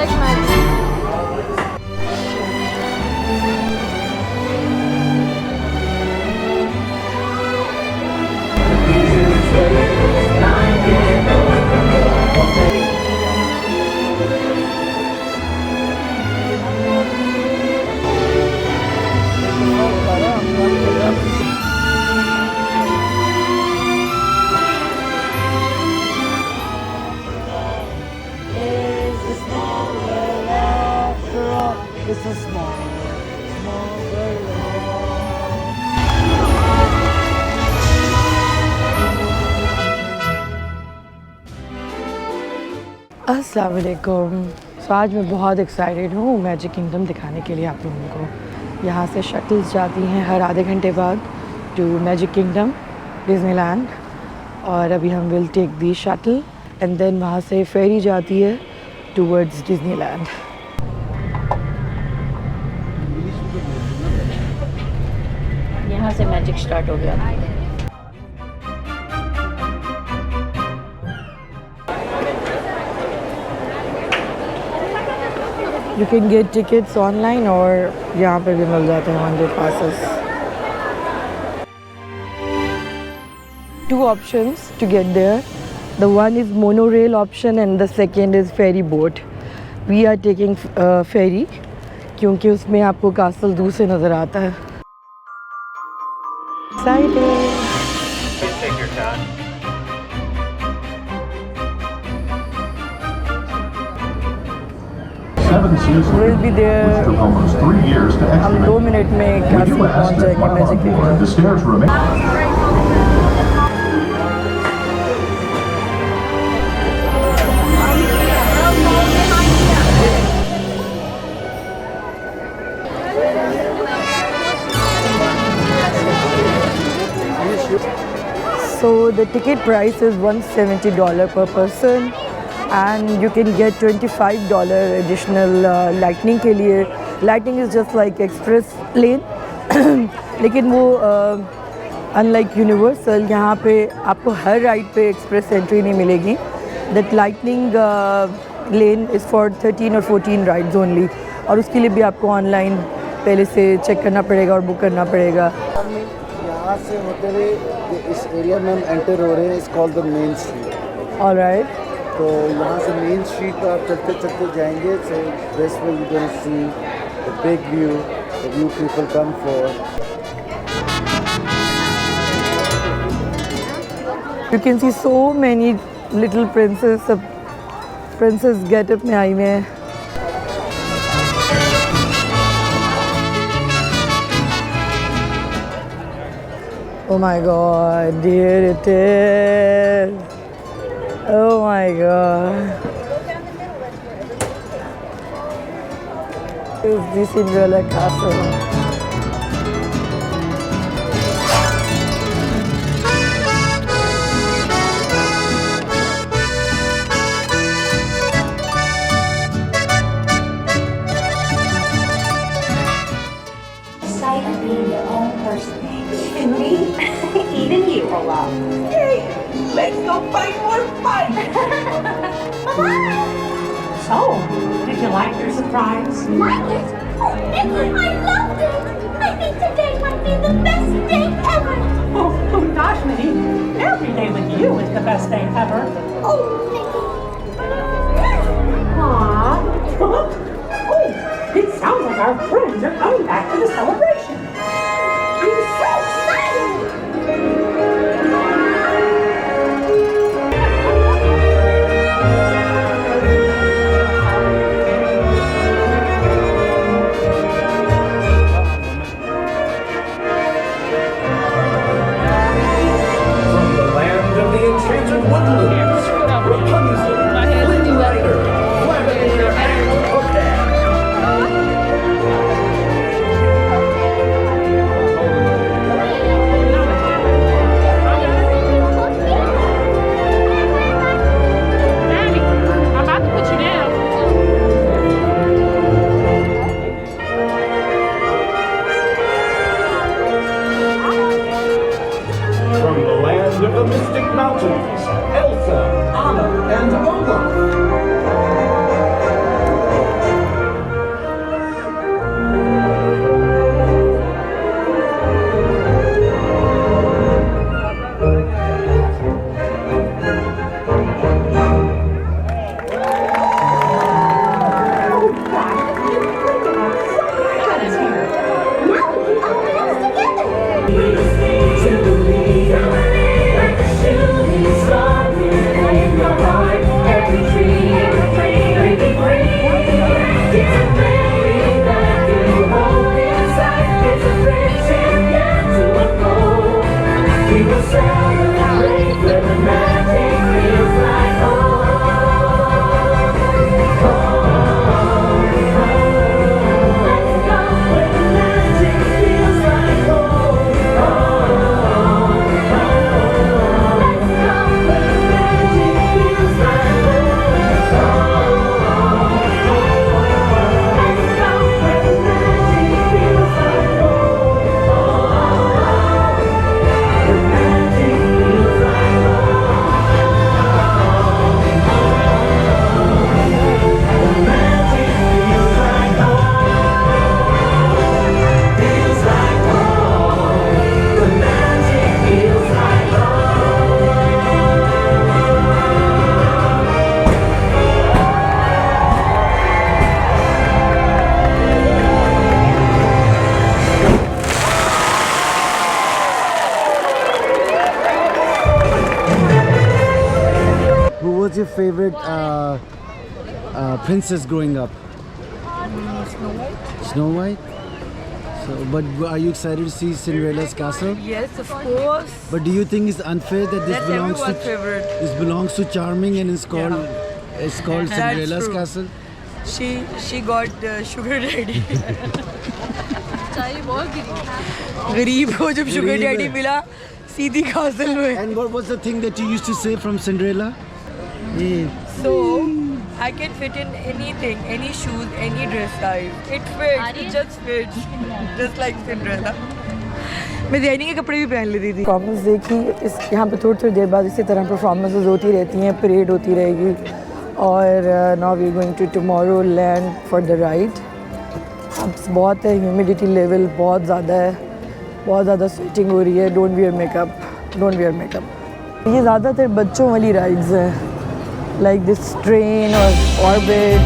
much magic. This is small, very अस्सलाम वालेकुम। तो आज मैं बहुत एक्साइटेड हूँ मैजिक किंगडम दिखाने के लिए आप लोगों को। यहाँ से शटल्स जाती हैं हर आधे घंटे बाद टू मैजिक किंगडम डिज़नीलैंड, और अभी हम will take the shuttle and then वहाँ से फेरी जाती है टूवर्ड्स डिज़नीलैंड। यहाँ से मैजिक स्टार्ट हो गया। You can get tickets online और यहाँ पे भी मिल जाते हैं one day passes. Two options to get there. The one is monorail option and the second is ferry boat. We are taking ferry क्योंकि उसमें आपको कासल दूर से नज़र आता है। Excited. Please take your time. We'll be there. Took almost 3 years to हम 2 minute में कासल पहुंच जाएंगे magic kingdom. The stairs remain. So the ticket price is $170 per person and you can get $25 additional lightning के लिए। Lightning is just like express lane लेकिन वो unlike universal यहाँ पे आपको हर राइड पे express entry नहीं मिलेगी। That lightning lane is for 13 or 14 rides only और उसके लिए भी आपको ऑनलाइन पहले से चेक करना पड़ेगा और बुक करना पड़ेगा। यहाँ से होते हुए इस एरिया में हम एंटर हो रहे हैं, it's called the main street. Alright, तो यहाँ से मेन स्ट्रीट पर आप चलते चलते जाएंगे। So this way you can see the big view, the view people come for. You can see so many little princess, सब प्रिंसेस गेटअप में आई हुए हैं। Oh my god, here it is. Oh my god. It's the Cinderella castle. Excited being your own person. Me? Even you, Walt. Hey, let's go find more fun! So, did you like your surprise? Like it? Oh, Nikki, I loved it! I think today might be the best day ever! Oh gosh, Minnie, every day with you is the best day ever. Oh, Nikki! Aww. Oh, it sounds like our friends are coming back to the celebration. I'm so excited! From the land of the enchanted woodlands, was your favorite princess growing up? Snow White. Snow White. So, but are you excited to see Cinderella's castle? Yes, of course. But do you think it's unfair that this That's belongs everyone's to favorite. this belongs to Charming and it's called That's Cinderella's true. castle? She got sugar daddy. गरीब को जब sugar गरीब daddy है। मिला सीधी castle में. And what was the thing that you used to say from Cinderella? Yeah. So I can fit in anything, any shoes, any dress size. It fits. It just fits. Just like Cinderella. मैं ज़ैनी के कपड़े भी पहन लेती थी। Performance देखी इस यहाँ पे थोड़ी देर बाद इसी तरह परफॉर्मेंसेस होती रहती हैं, परेड होती रहेगी और now we are going to Tomorrowland for the ride. अब बहुत है, ह्यूमिडिटी लेवल बहुत ज़्यादा है, बहुत ज़्यादा स्वेटिंग हो रही है। Don't wear makeup, don't wear makeup. ये ज़्यादातर बच्चों वाली राइड्स हैं, लाइक दिस ट्रेन और ऑर्बिट।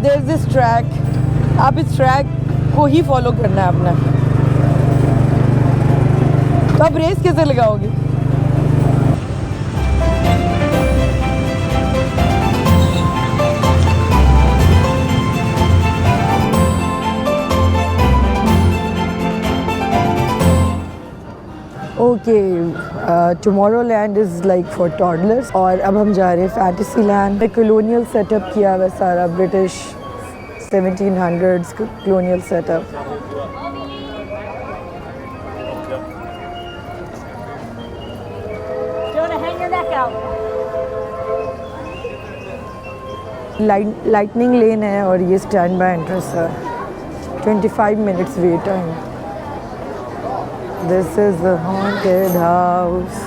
There's this track, आप इस ट्रैक को ही फॉलो करना है अपना। तो आप रेस कैसे लगाओगे? Tomorrowland is like for toddlers और अब हम जा रहे हैं फैंटेसी लैंड। कॉलोनियल सेटअप किया हुआ सारा, British 1700s colonial setup. Lightning lane है और ये स्टैंड बाय एंट्रेंस है। 25 minutes wait time. This is the haunted house.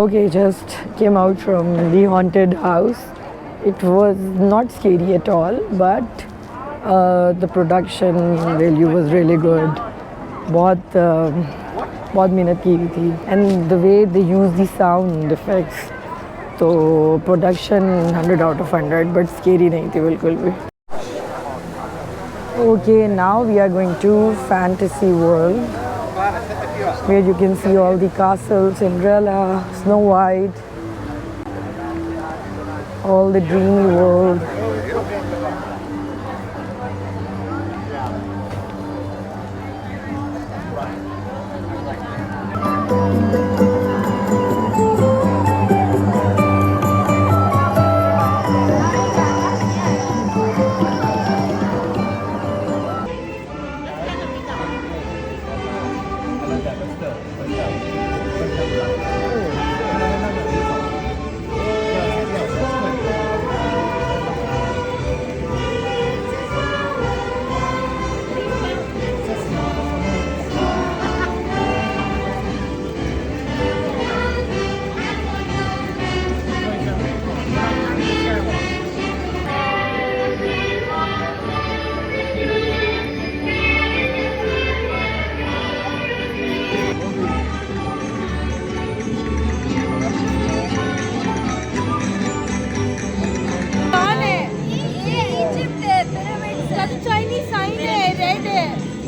Okay, just came out from the haunted house. It was not scary at all, but the production value was really good. बहुत मेहनत की गई थी, and the way they use the sound effects. तो production 100 out of 100, but scary नहीं थी बिल्कुल भी। Okay, now we are going to Fantasy World, where you can see all the castles, Cinderella, Snow White, all the dreamy world.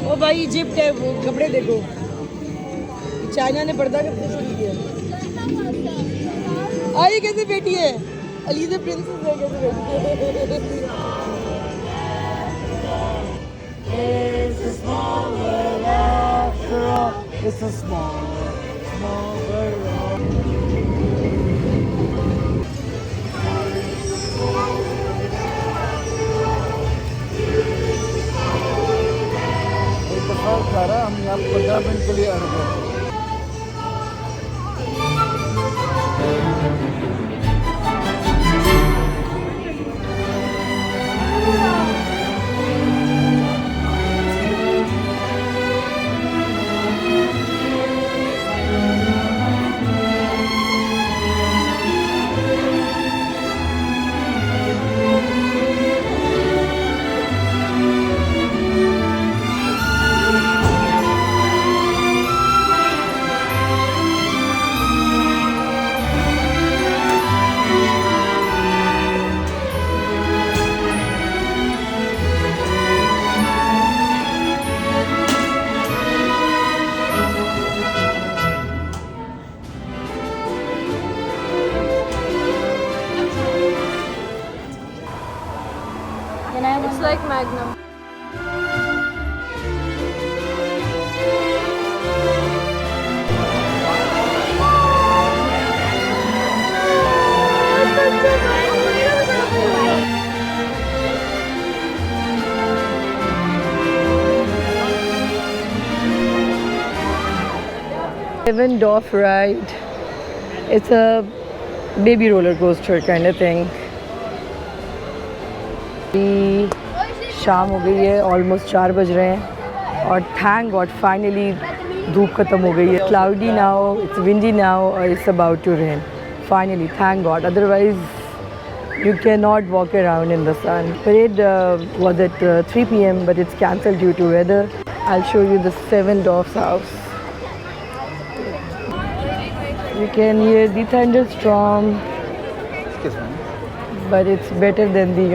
ओ भाई Egypt है, वो कपड़े देखो। चाइना ने पर्दा कब से शुरू किया? आई कैसे बेटी है? अली से प्रिंसेस है, कैसे बेटी है? It's a small world after all. It's a small world. हम यहाँ 15 मिनट के लिए आ रहे हैं। Seven Dwarf ride. It's a baby roller coaster kind of thing. शाम हो गई है, ऑलमोस्ट 4 बज रहे हैं और थैंक गॉड फाइनली धूप खत्म हो गई है. Cloudy now, it's windy now और it's about to rain. Finally thank God, otherwise you cannot walk around in the sun. Parade was at 3 p.m. but it's cancelled due to weather. I'll show you the Seven Dwarfs house. You can hear the thunderstorm, but it's better than the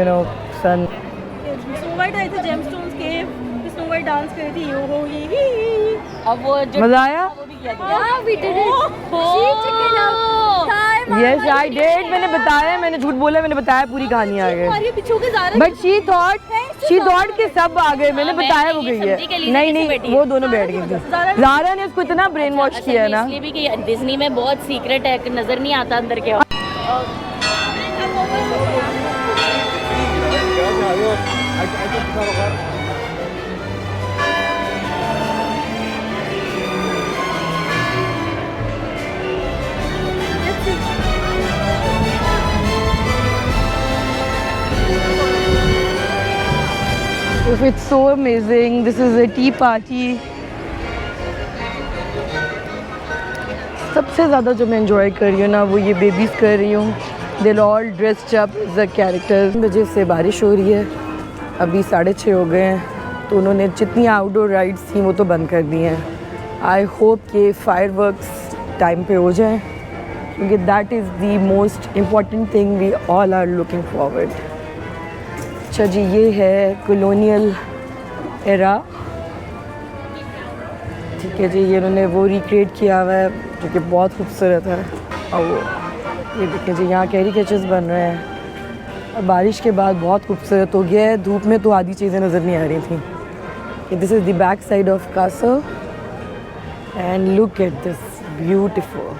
sun. Snow White आई थी gemstones cave, Snow White dance करी थी यो हो ही अब वो जो मजा आया? Yeah, we did it. Yes, I did. मैंने बताया, मैंने झूठ बोला, मैंने बताया पूरी कहानी आ गई. हमारी पीछू के ज़ारा But she thought कि सब आ गए. मैंने बताया वो गई है. नहीं वो दोनों बैठ गई थी. ज़ारा ने उसको इतना ब्रेन वॉश किया है ना. इसलिए भी कि डिज्नी में बहुत सीक्रेट है, नजर नहीं आता अंदर के. If it's so amazing, this is a tea party. सबसे ज़्यादा जो मैं enjoy कर रही हूँ ना वो ये babies कर रही हूँ. They're all dressed up as the characters. 3 बजे से बारिश हो रही है, अभी 6:30 हो गए हैं, तो उन्होंने जितनी आउटडोर राइड्स थी वो तो बंद कर दी हैं. आई होप कि फायरवर्क्स टाइम पे हो जाएं, क्योंकि that is the most important thing we all are looking forward. अच्छा जी, ये है कॉलोनियल एरा. ठीक है जी, ये उन्होंने वो रिक्रिएट किया हुआ है जो कि बहुत खूबसूरत है. और ये देखिए जी, यहाँ कैरिकेचर्स बन रहे हैं और बारिश के बाद बहुत खूबसूरत हो गया है. धूप में तो आधी चीज़ें नज़र नहीं आ रही थी. This is the back side of castle and look at this beautiful.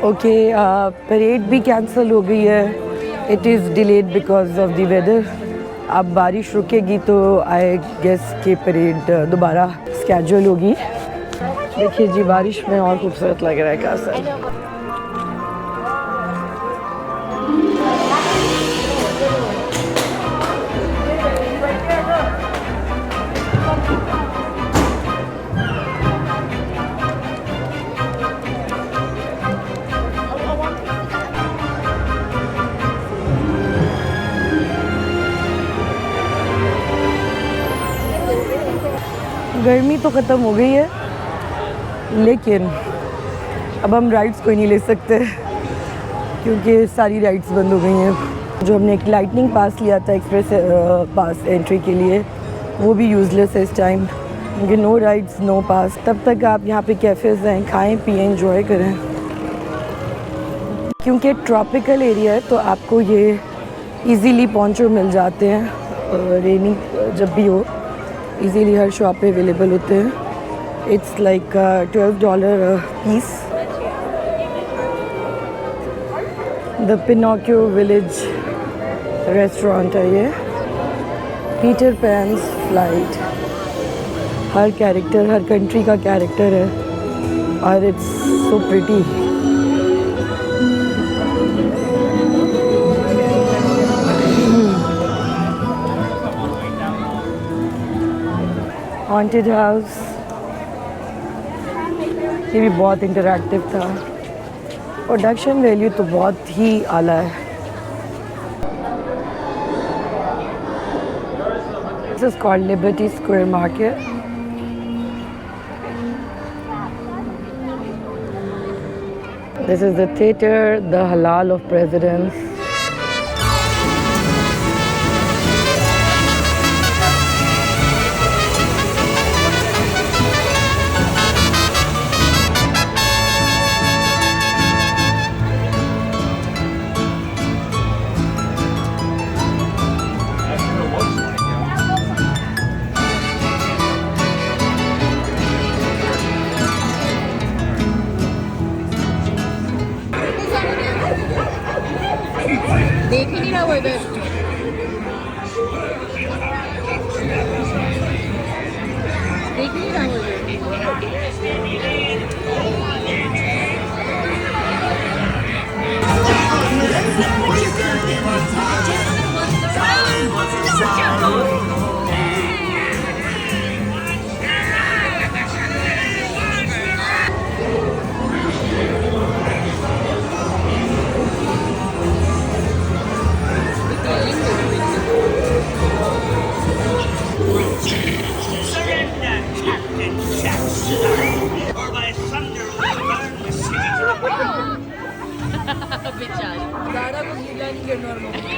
Okay, parade भी कैंसिल हो गई है. It is delayed because of the weather. अब बारिश रुकेगी तो आई गेस कि परेड दोबारा स्केड्यूल होगी. देखिए जी, बारिश में और खूबसूरत लग रहा है कासल. गर्मी तो ख़त्म हो गई है, लेकिन अब हम राइड्स कोई नहीं ले सकते क्योंकि सारी राइड्स बंद हो गई हैं. जो हमने एक लाइटनिंग पास लिया था एक्सप्रेस पास एंट्री के लिए, वो भी यूज़लेस है इस टाइम, क्योंकि नो राइड्स नो पास. तब तक आप यहाँ पे कैफ़ेज़ हैं, खाएं पिएं एंजॉय करें. क्योंकि ट्रॉपिकल एरिया है तो आपको ये इजीली पॉन्चो मिल जाते हैं. रेनी जब भी हो इजीली हर शॉप पे अवेलेबल होते हैं. It's like $12 piece. The Pinocchio village restaurant है ये. पीटर पैन्स फ्लाइट, हर कैरेक्टर हर कंट्री का कैरेक्टर है और it's so pretty. Haunted house, ये भी बहुत इंटरैक्टिव था. प्रोडक्शन वैल्यू तो बहुत ही आला है. This is called liberty square market. This is the theatre, the हलाल ऑफ प्रेसिडेंट्स. देख नहीं रहा मुझे। Surrender, Captain Jackson, or by thunder will burn the city to the ground. बेचारी ज़्यादा कुछ गीला नहीं करना और mummy.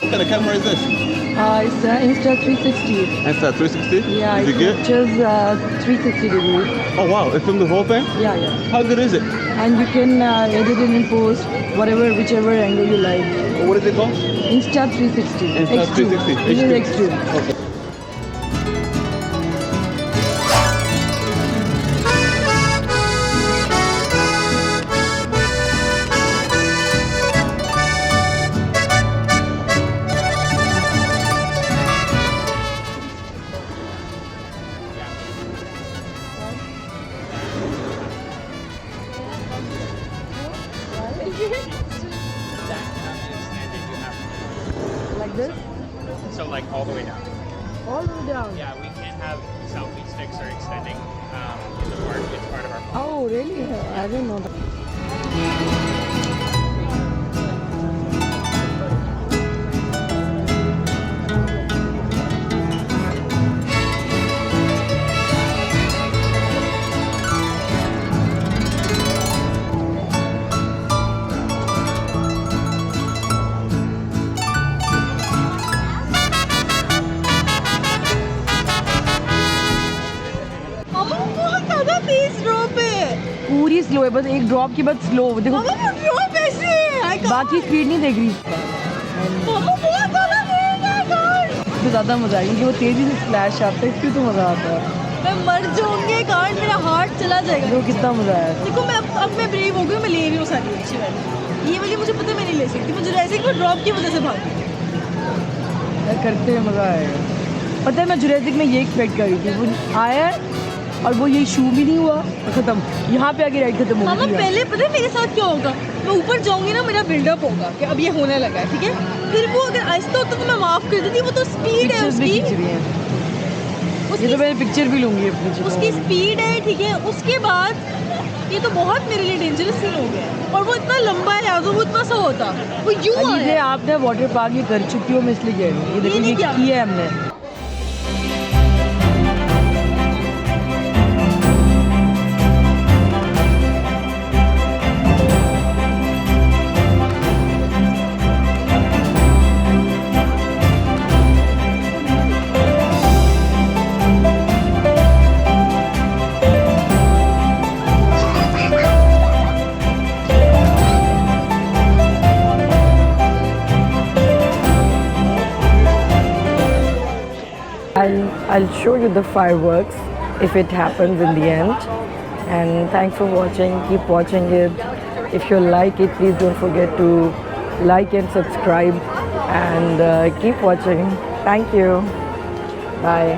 What kind of camera is this? It's Insta360. Insta360? Yeah, Is it good? captures 360 degrees. Oh wow, it filmed the whole thing? Yeah, yeah. How good is it? And you can edit it in post, whichever angle you like. What is it called? Insta360. Insta360. This is extreme. Okay. Like this? So like all the way down. All the way down. Yeah, we can't have selfie sticks or extending in the park. It's part of our policy. Oh, really? I didn't know that. मामा बहुत ज़्यादा तेज drop है। पूरी slow है, बस एक drop के बाद slow देखो। मामा वो ड्रॉप ऐसे है। बाकी स्पीड नहीं देख रही। मामा बहुत ज़्यादा तेज है कार। तो ज़्यादा मजा आएगी कि वो तेजी से स्प्लैश आता है, इसलिए तो मजा आता है। मैं मर जाऊंगी, कार मेरा हार्ट चला जाएगा। देखो कितना मजा आया। देखो मैं अब मैं ब्रेव हो गई, मैं ले रही हूँ सारी अच्छी वाली। ये वाली मुझे पता है मैं नहीं ले सकती, मुझे ऐसे कि मैं ड्रॉप की वजह से भागी। यार करते हैं मजा आएगा। पता है मैं जुरैसिक में ये एक्सपेक्ट कर रही थी, वो आया और वो ये शू भी नहीं हुआ और खत्म। यहाँ पे आके राइड खत्म हो मामा गई। पहले पता है मेरे साथ क्या होगा, मैं ऊपर जाऊंगी ना, मेरा बिल्डअप होगा कि अब ये होने लगा है, ठीक है। फिर वो अगर आहिस्ता होता तो मैं माफ कर देती, वो तो स्पीड है उसकी। ये तो मैं पिक्चर भी लूंगी अपनी। उसकी स्पीड है, ठीक है। उसके बाद ये तो बहुत मेरे लिए डेंजरस सीन हो गया है। और वो इतना लंबा है यार, वो इतना सा होता वो यूं ये आया। आपने वाटर पार्क ये कर चुकी हो, मैं इसलिए कह रही हूँ। ये देखो नहीं ये किया। किया है हमने। I'll show you the fireworks if it happens in the end. And thanks for watching. Keep watching it. If you like it, please don't forget to like and subscribe and keep watching. Thank you. Bye.